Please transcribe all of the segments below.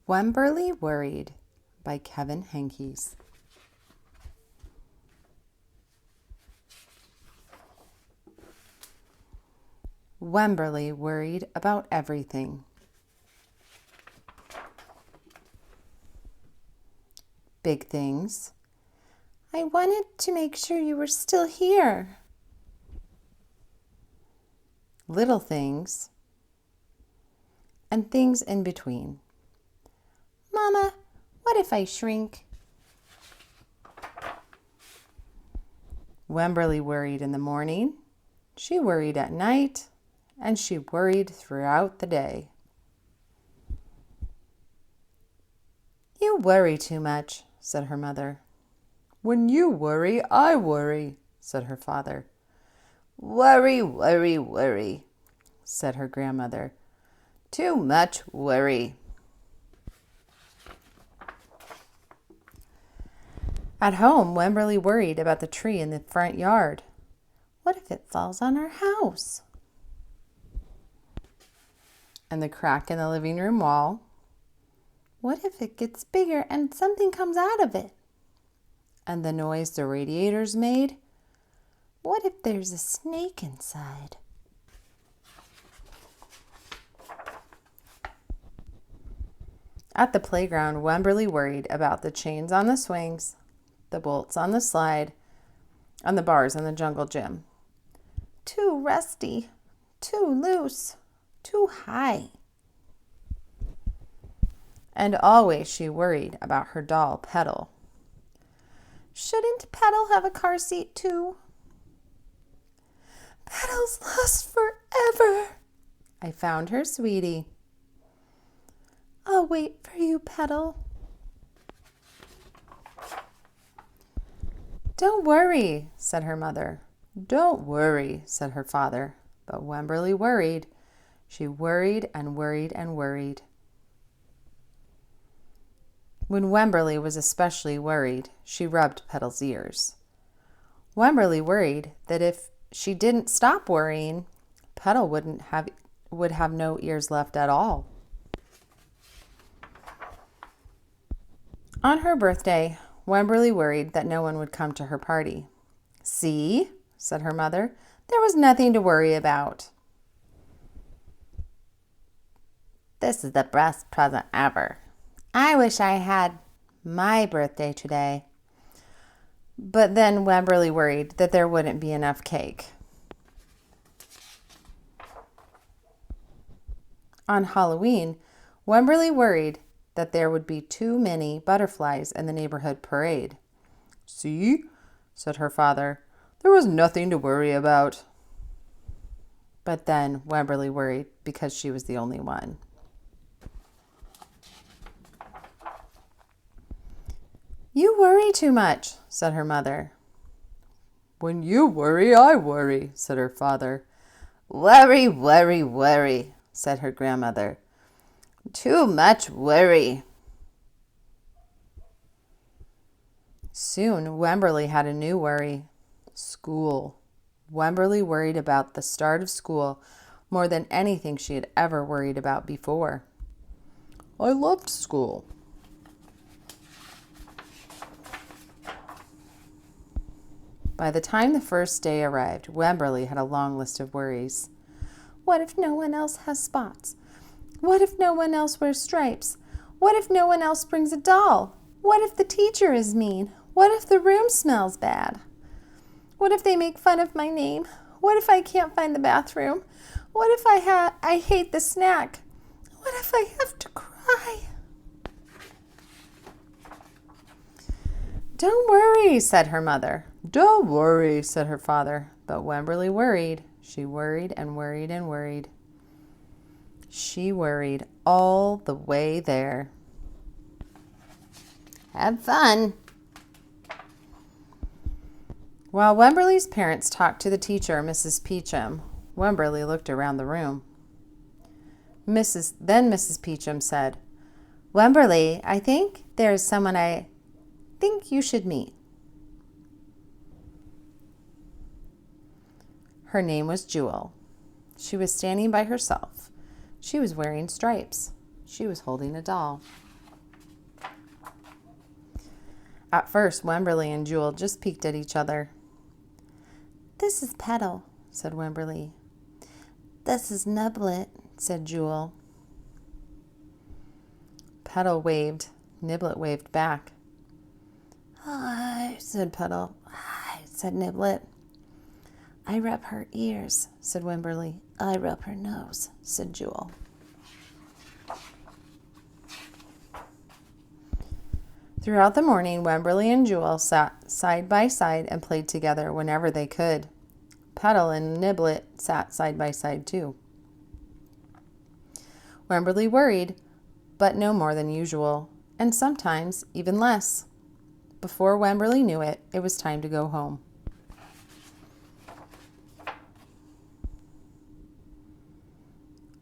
Wemberly Worried by Henkel. Wemberly worried about everything. Big things. I wanted to make sure you were still here. Little things. And things in between. Mama, what if I shrink? Wemberly worried in the morning. She worried at night. And she worried throughout the day. You worry too much, said her mother. When you worry, I worry, said her father. Worry, worry, worry, said her grandmother. Too much worry. At home, Wemberly worried about the tree in the front yard. What if it falls on our house? And the crack in the living room wall. What if it gets bigger and something comes out of it? And the noise the radiators made. What if there's a snake inside? At the playground, Wemberly worried about the chains on the swings, the bolts on the slide, and the bars in the jungle gym. Too rusty, too loose, too high. And always she worried about her doll, Petal. Shouldn't Petal have a car seat too? Petal's lost forever. I found her, sweetie. I'll wait for you, Petal. Don't worry, said her mother. Don't worry, said her father. But Wemberly worried. She worried and worried and worried. When Wemberly was especially worried, she rubbed Petal's ears. Wemberly worried that if she didn't stop worrying, Petal would have no ears left at all. On her birthday, Wemberly worried that no one would come to her party. See, said her mother, there was nothing to worry about. This is the best present ever. I wish I had my birthday today. But then Wemberly worried that there wouldn't be enough cake. On Halloween, Wemberly worried that there would be too many butterflies in the neighborhood parade. See, said her father, there was nothing to worry about. But then Wemberly worried because she was the only one. You worry too much, said her mother. When you worry, I worry, said her father. Worry, worry, worry, said her grandmother. Too much worry. Soon, Wemberly had a new worry. School. Wemberly worried about the start of school more than anything she had ever worried about before. I loved school. By the time the first day arrived, Wemberly had a long list of worries. What if no one else has spots? What if no one else wears stripes? What if no one else brings a doll? What if the teacher is mean? What if the room smells bad? What if they make fun of my name? What if I can't find the bathroom? What if I hate the snack? What if I have to cry? Don't worry, said her mother. Don't worry, said her father. But Wemberly worried. She worried and worried and worried. She worried all the way there. Have fun. While Wemberly's parents talked to the teacher, Mrs. Peachum, Wemberly looked around the room. Then Mrs. Peachum said, Wemberly, I think there is someone I think you should meet. Her name was Jewel. She was standing by herself. She was wearing stripes. She was holding a doll. At first, Wemberly and Jewel just peeked at each other. "This is Petal," said Wemberly. "This is Niblet," said Jewel. Petal waved. Niblet waved back. "Hi," said Petal. "Hi," said Niblet. "I rub her ears," said Wemberly. "I rub her nose," said Jewel. Throughout the morning, Wemberly and Jewel sat side by side and played together whenever they could. Petal and Niblet sat side by side too. Wemberly worried, but no more than usual, and sometimes even less. Before Wemberly knew it, it was time to go home.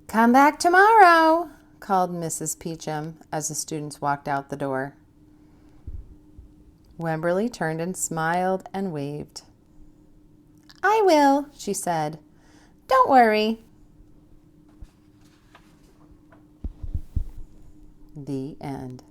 "Come back tomorrow," called Mrs. Peachum as the students walked out the door. Wemberly turned and smiled and waved. "I will," she said. "Don't worry." The end.